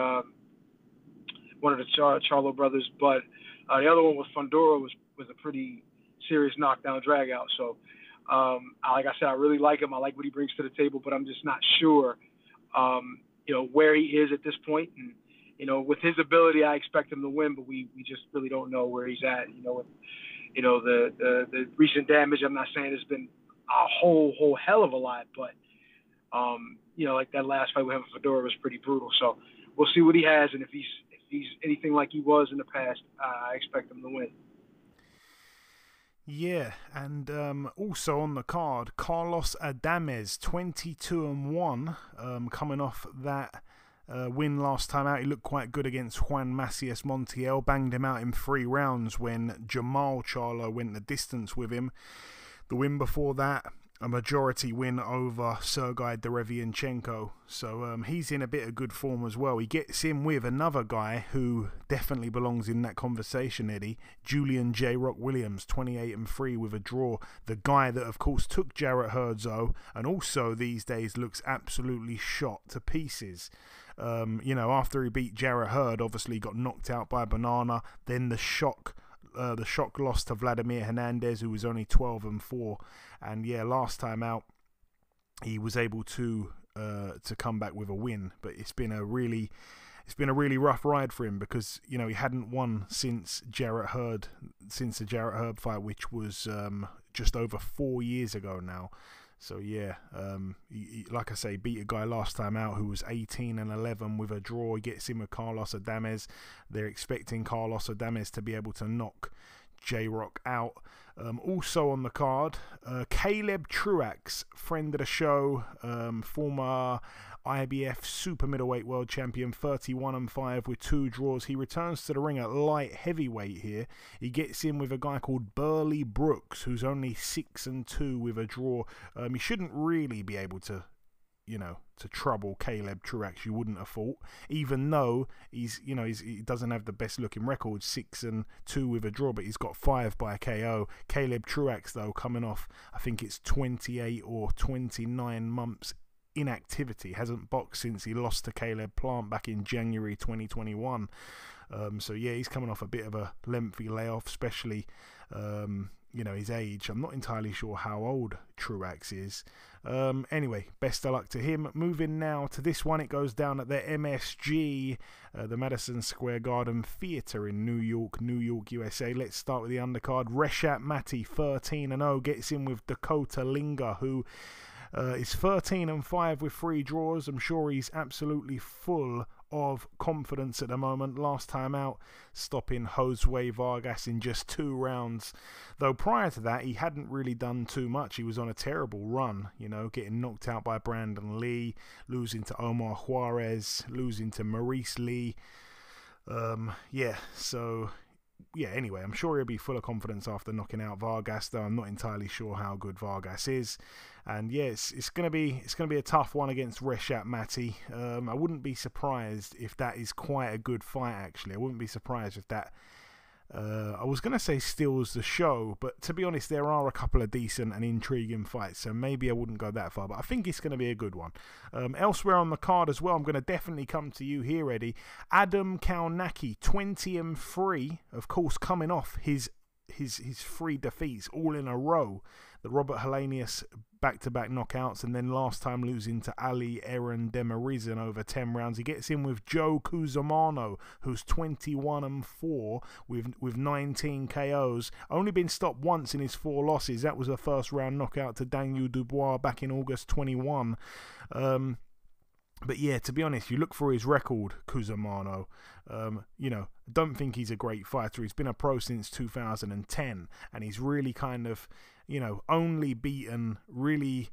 one of the Charlo brothers, but the other one with Fundora was a pretty serious knockdown drag out. So, like I said, I really like him. I like what he brings to the table, but I'm just not sure, where he is at this point. And, with his ability, I expect him to win, but we just really don't know where he's at. With, the recent damage, I'm not saying it's been a whole hell of a lot, but, like that last fight with him with Fedora was pretty brutal. So we'll see what he has. And if he's anything like he was in the past, I expect him to win. Yeah, and also on the card, Carlos Adames, 22-1, coming off that win last time out. He looked quite good against Juan Macias Montiel, banged him out in 3 rounds when Jamal Charlo went the distance with him. The win before that, a majority win over Sergei Derevianchenko. So he's in a bit of good form as well. He gets in with another guy who definitely belongs in that conversation, Eddie. Julian J. Rock Williams, 28-3 with a draw. The guy that, of course, took Jarrett Herzog and also these days looks absolutely shot to pieces. After he beat Jarrett Hurd, obviously got knocked out by Banana. Then the shock loss to Vladimir Hernandez, who was only 12-4, and last time out he was able to come back with a win. But it's been a really rough ride for him because he hadn't won since the Jarrett Hurd fight, which was just over 4 years ago now. So he, like I say, beat a guy last time out who was 18-11 with a draw. He gets in with Carlos Adames. They're expecting Carlos Adames to be able to knock J-Rock out. Also on the card, Caleb Truax, friend of the show, former IBF super middleweight world champion, 31-5 with 2 draws. He returns to the ring at light heavyweight here. He gets in with a guy called Burley Brooks, who's only 6-2 with a draw. He shouldn't really be able to, to trouble Caleb Truax, you wouldn't have thought, even though he doesn't have the best looking record, 6-2 with a draw, but he's got 5 by KO. Caleb Truax, though, coming off, I think it's 28 or 29 months inactivity, hasn't boxed since he lost to Caleb Plant back in January 2021. He's coming off a bit of a lengthy layoff, especially his age. I'm not entirely sure how old Truax is. Anyway, best of luck to him. Moving now to this one, it goes down at the MSG, the Madison Square Garden Theatre in New York, USA. Let's start with the undercard. Reshat Mati, 13-0, gets in with Dakota Linga, who is 13-5 with 3 draws. I'm sure he's absolutely full of confidence at the moment. Last time out, stopping Josue Vargas in just 2 rounds. Though prior to that, he hadn't really done too much. He was on a terrible run, getting knocked out by Brandon Lee, losing to Omar Juarez, losing to Maurice Lee. Anyway, I'm sure he'll be full of confidence after knocking out Vargas, though I'm not entirely sure how good Vargas is. And it's gonna be a tough one against Reshat Mati. I wouldn't be surprised if that is quite a good fight, actually. I wouldn't be surprised if that I was going to say steals the show, but to be honest, there are a couple of decent and intriguing fights, so maybe I wouldn't go that far, but I think it's going to be a good one. Elsewhere on the card as well, I'm going to definitely come to you here, Eddie. Adam Kaunaki, 20-3, of course, coming off his 3 defeats all in a row. The Robert Helenius back-to-back knockouts, and then last time losing to Ali Aaron Demarizan over 10 rounds. He gets in with Joe Cusumano, who's 21-4 with 19 KOs. Only been stopped once in his 4 losses. That was a first-round knockout to Daniel Dubois back in August 21. But yeah, to be honest, you look for his record, Cusumano. Don't think he's a great fighter. He's been a pro since 2010, and he's really kind of, only beaten really,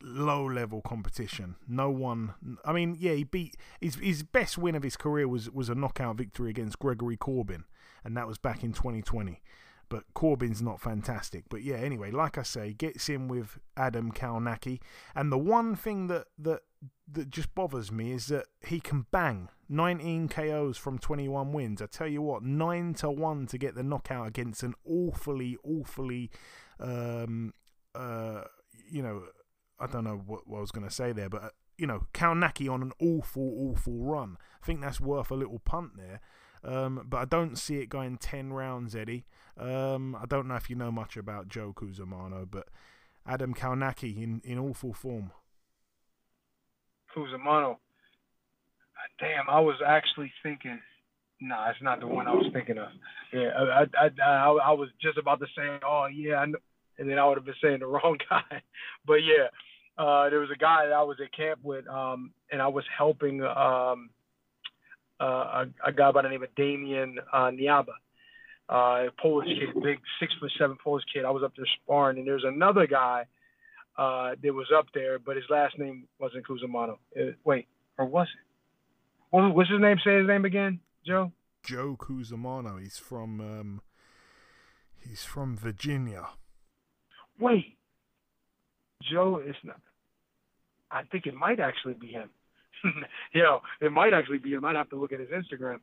low-level competition. No one... I mean, yeah, he beat... His best win of his career was a knockout victory against Gregory Corbin, and that was back in 2020. But Corbin's not fantastic. But yeah, anyway, like I say, gets in with Adam Kalnacki. And the one thing that just bothers me is that he can bang 19 KOs from 21 wins. I tell you what, 9-1 to get the knockout against an awfully, you know, I don't know what I was going to say there, but, you know, Kalnacki on an awful run. I think that's worth a little punt there. But I don't see it going 10 rounds, Eddie. I don't know if you know much about Joe Cusimano, but Adam Kalnacki in awful form. Cusimano. Damn, I was actually thinking. Nah, it's not the one I was thinking of. Yeah, I was just about to say, oh yeah, I know, and then I would have been saying the wrong guy. But yeah, there was a guy that I was at camp with, and I was helping a guy by the name of Damian Niaba, a Polish kid, big 6'7" Polish kid. I was up there sparring, and there's another guy that was up there, but his last name wasn't Cusimano. Wait, or was it? What's his name? Say his name again, Joe. Joe Cusimano. He's from Virginia. Wait, Joe is not. I think it might actually be him. You know, it might actually be him. I'd have to look at his Instagram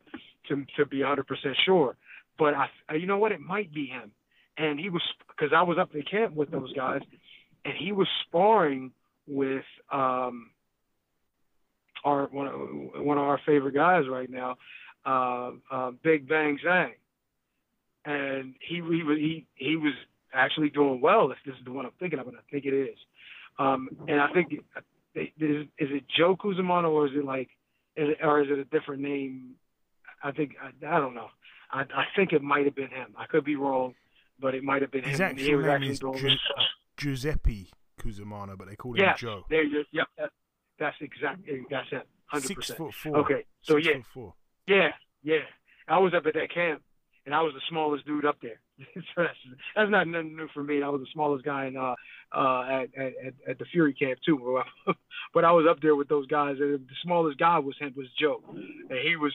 to be 100% sure. But you know what? It might be him. And he was, because I was up in camp with those guys, and he was sparring with one of our favorite guys right now, Big Bang Zhang, and he was actually doing well. If this is the one I'm thinking of, and I think it is. And I think is it Joe Cusimano, or is it a different name? I don't know. I think it might have been him. I could be wrong, but it might have been him. His actual name is Giuseppe Cusimano, but they called him Joe. There you go. Yep, that's exactly, that's it. 100%. 6'4". Okay, so 6'4". Yeah. I was up at that camp, and I was the smallest dude up there. So that's not nothing new for me. I was the smallest guy in at the Fury camp too. But I was up there with those guys, and the smallest guy was Joe, and he was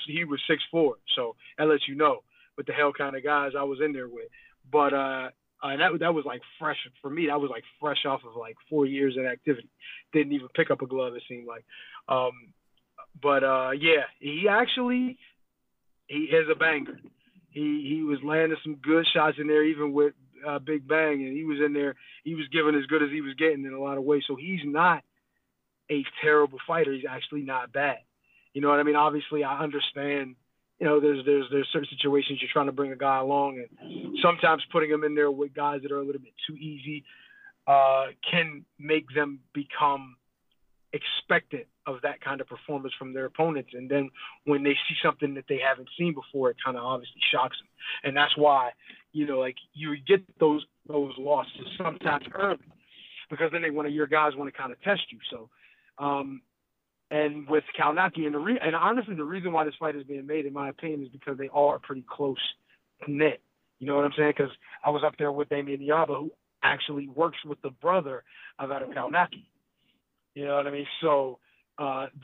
6'4". So that lets you know what the hell kind of guys I was in there with. But that was like fresh for me. That was like fresh off of like 4 years in activity. Didn't even pick up a glove, it seemed like. Yeah, he is a banger. He was landing some good shots in there, even with Big Bang, and he was in there. He was giving as good as he was getting in a lot of ways. So he's not a terrible fighter. He's actually not bad. You know what I mean? Obviously, I understand. You know, there's certain situations you're trying to bring a guy along, and sometimes putting him in there with guys that are a little bit too easy can make them become expectant of that kind of performance from their opponents. And then when they see something that they haven't seen before, it kind of obviously shocks them. And that's why, you know, like you get those losses sometimes early, because then your guys want to kind of test you. So, and with Kalnacki and honestly, the reason why this fight is being made, in my opinion, is because they are pretty close knit. You know what I'm saying? Because I was up there with Damian Niaba, who actually works with the brother of Adam Kalnacki. You know what I mean? So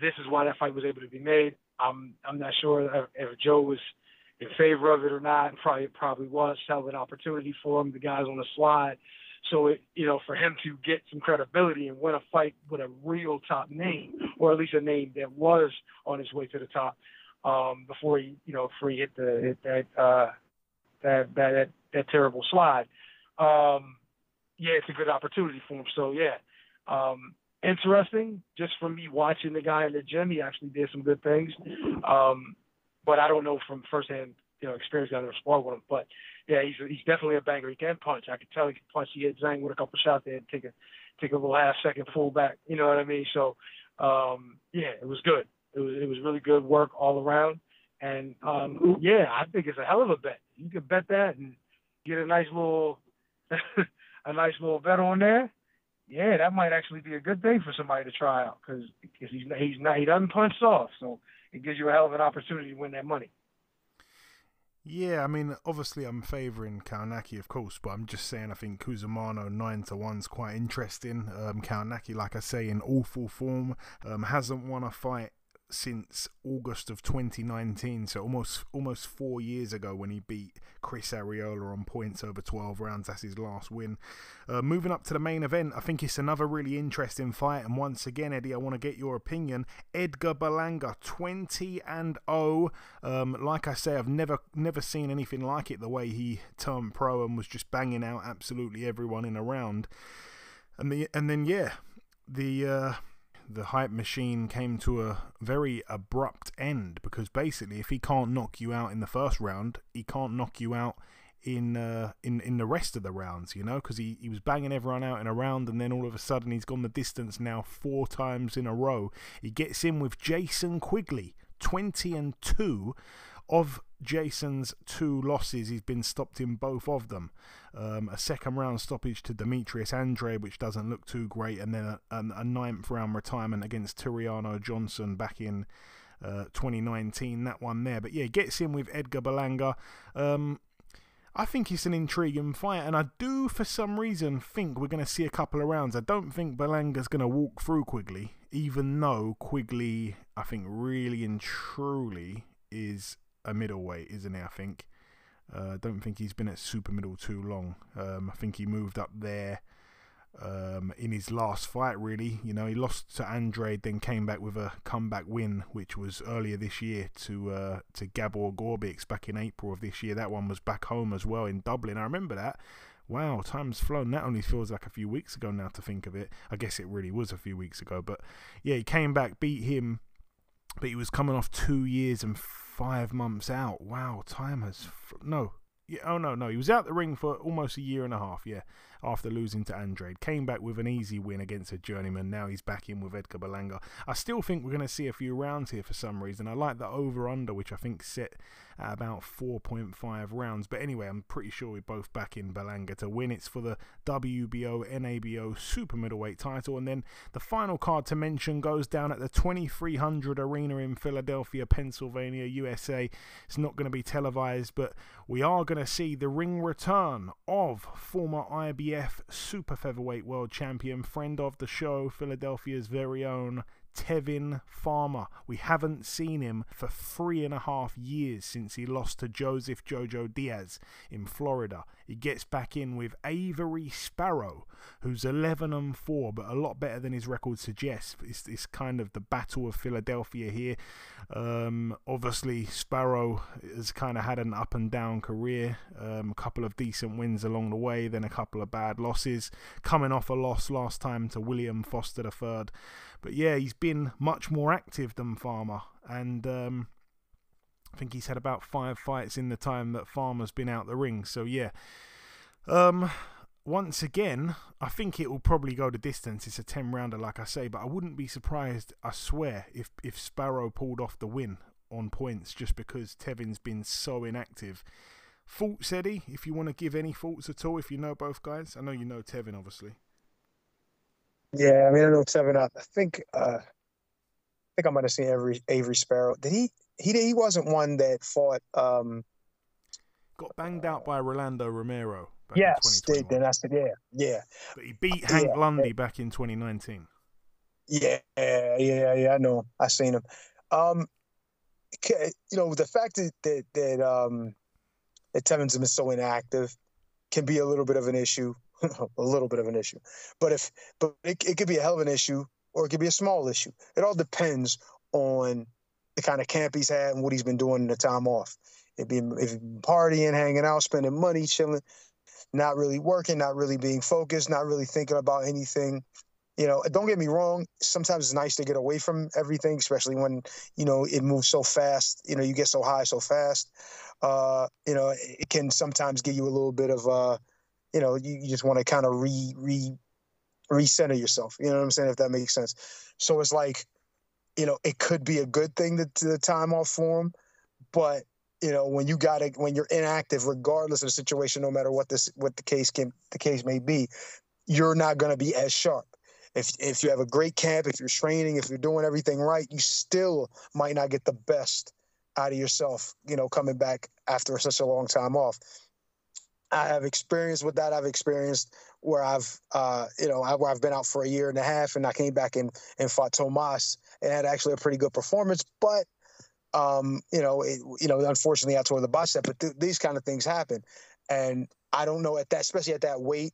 this is why that fight was able to be made. I'm not sure if Joe was in favor of it or not. Probably was. Hell of an opportunity for him. The guy's on the slide. So, for him to get some credibility and win a fight with a real top name, or at least a name that was on his way to the top, before he hit that terrible slide. It's a good opportunity for him. So, interesting, just from me watching the guy in the gym. He actually did some good things. But I don't know from firsthand, experience, I never sparred with him. But, he's definitely a banger. He can punch. I can tell he can punch. He hit Zhang with a couple shots there and take a little half-second full back. You know what I mean? So, it was good. It was really good work all around. And, I think it's a hell of a bet. You could bet that and get a nice little bet on there. Yeah, that might actually be a good thing for somebody to try out, because he doesn't punch soft, so it gives you a hell of an opportunity to win that money. Yeah, I mean, obviously I'm favouring Kaunaki, of course, but I'm just saying I think Kuzumano 9-1's quite interesting. Kaunaki, like I say, in awful form, hasn't won a fight since August of 2019, so almost 4 years ago when he beat Chris Arreola on points over 12 rounds. That's his last win. Moving up to the main event, I think it's another really interesting fight, and once again, Eddie, I want to get your opinion. Edgar Berlanga, 20-0. Like I say, I've never seen anything like it, the way he turned pro and was just banging out absolutely everyone in a round. And then the hype machine came to a very abrupt end, because basically if he can't knock you out in the first round, he can't knock you out in the rest of the rounds, you know, because he was banging everyone out in a round, and then all of a sudden he's gone the distance now 4 times in a row. He gets in with Jason Quigley, 20-2. Of Jason's 2 losses, he's been stopped in both of them. A second round stoppage to Demetrius Andre, which doesn't look too great, and then a 9th round retirement against Turiano Johnson back in 2019, that one there. But yeah, gets in with Edgar Berlanga. I think it's an intriguing fight, and I do for some reason think we're going to see a couple of rounds. I don't think Berlanga's going to walk through Quigley, even though Quigley, I think, really and truly is a middleweight, isn't he? I think. I don't think he's been at super middle too long. I think he moved up there in his last fight, really. You know, he lost to Andre, then came back with a comeback win, which was earlier this year to Gabor Gorbix back in April of this year. That one was back home as well in Dublin. I remember that. Wow, time's flown. That only feels like a few weeks ago now to think of it. I guess it really was a few weeks ago. But yeah, he came back, beat him, but he was coming off 2 years and 5 months out. Wow, time has... No. Yeah, oh, no. He was out the ring for almost a year and a half, yeah, after losing to Andrade. Came back with an easy win against a journeyman. Now he's back in with Edgar Berlanga. I still think we're going to see a few rounds here for some reason. I like the over-under, which I think set at about 4.5 rounds. But anyway, I'm pretty sure we're both back in Berlanga to win. It's for the WBO, NABO super middleweight title. And then the final card to mention goes down at the 2300 Arena in Philadelphia, Pennsylvania, USA. It's not going to be televised, but we are going to see the ring return of former IBF super featherweight world champion, friend of the show, Philadelphia's very own Tevin Farmer. We haven't seen him for 3.5 years since he lost to Joseph Jojo Diaz in Florida. He gets back in with Avery Sparrow, who's 11-4, but a lot better than his record suggests. It's kind of the battle of Philadelphia here. Obviously, Sparrow has kind of had an up and down career. A couple of decent wins along the way, then a couple of bad losses. Coming off a loss last time to William Foster III. But yeah, he's been much more active than Farmer, and I think he's had about 5 fights in the time that Farmer's been out the ring. So yeah, once again, I think it will probably go the distance. It's a 10-rounder, like I say, but I wouldn't be surprised, I swear, if Sparrow pulled off the win on points, just because Tevin's been so inactive. Thoughts, Eddie? If you want to give any thoughts at all, if you know both guys. I know you know Tevin, obviously. Yeah, I mean, I know Tevin. I think I might have seen Avery Sparrow. Did he wasn't one that fought. Got banged out by Rolando Romero. Yes, then I said, yeah. But he beat Hank Lundy back in 2019. Yeah. I know. I seen him. You know, the fact that Tevin's been so inactive can be a little bit of an issue. A little bit of an issue, but it could be a hell of an issue, or it could be a small issue. It all depends on the kind of camp he's had and what he's been doing in the time off. If he's partying, hanging out, spending money, chilling, not really working, not really being focused, not really thinking about anything. You know, don't get me wrong. Sometimes it's nice to get away from everything, especially when, you know, it moves so fast. You know, you get so high so fast. You know, it can sometimes give you a little bit of you know, you just want to kind of recenter yourself. You know what I'm saying? If that makes sense. So it's like, you know, it could be a good thing to the time off for him, but you know, when you're inactive, regardless of the situation, no matter what the case may be, you're not going to be as sharp. If you have a great camp, if you're training, if you're doing everything right, you still might not get the best out of yourself, coming back after such a long time off. I have experience with that. I've experienced where I've been out for a year and a half, and I came back and fought Tomas and had actually a pretty good performance. But unfortunately, I tore the bicep. But these kind of things happen, and I don't know especially at that weight,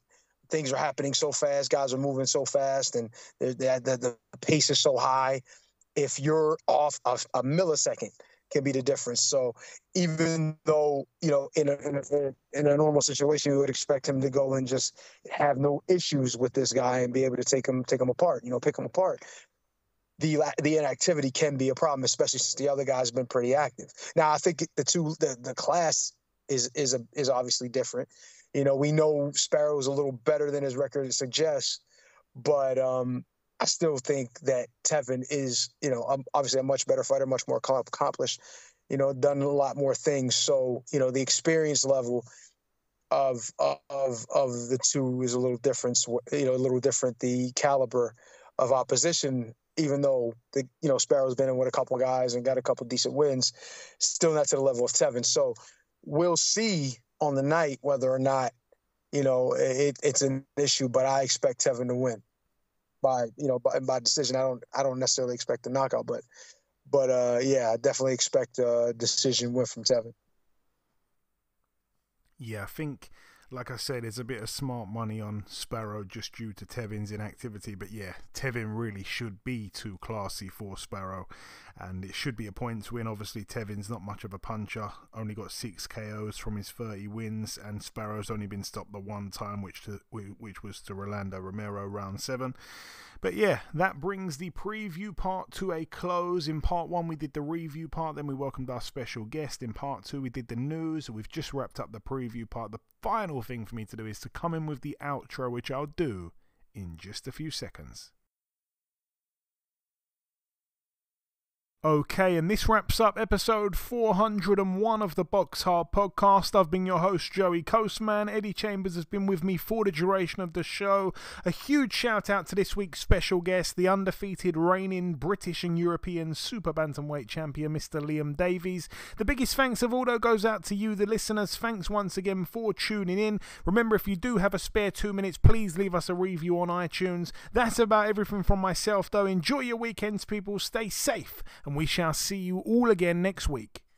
things are happening so fast. Guys are moving so fast, and the pace is so high. If you're off a millisecond, can be the difference. So even though, in a normal situation, you would expect him to go and just have no issues with this guy and be able to take him apart, pick him apart. The inactivity can be a problem, especially since the other guy's been pretty active. Now, I think the class is obviously different. We know Sparrow's a little better than his record suggests, but I still think that Tevin is, obviously a much better fighter, much more accomplished, done a lot more things. So, the experience level of the two is a little different, the caliber of opposition, even though Sparrow's been in with a couple of guys and got a couple of decent wins, still not to the level of Tevin. So we'll see on the night whether or not, it's an issue, but I expect Tevin to win. By decision. I don't necessarily expect a knockout, but I definitely expect a decision win from Tevin. Yeah, I think, like I said, there's a bit of smart money on Sparrow just due to Tevin's inactivity. But yeah, Tevin really should be too classy for Sparrow, and it should be a points win. Obviously, Tevin's not much of a puncher, only got 6 KOs from his 30 wins, and Sparrow's only been stopped the one time, which was to Rolando Romero, round 7. But yeah, that brings the preview part to a close. In part 1, we did the review part, then we welcomed our special guest. In part 2, we did the news. We've just wrapped up the preview part. The final thing for me to do is to come in with the outro, which I'll do in just a few seconds. Okay, and this wraps up episode 401 of the BoxHard Podcast. I've been your host, Joey Coastman. Eddie Chambers has been with me for the duration of the show. A huge shout out to this week's special guest, the undefeated reigning British and European Super-Bantamweight champion, Mr. Liam Davies. The biggest thanks of all, though, goes out to you, the listeners. Thanks once again for tuning in. Remember, if you do have a spare 2 minutes, please leave us a review on iTunes. That's about everything from myself, though. Enjoy your weekends, people. Stay safe. And we shall see you all again next week.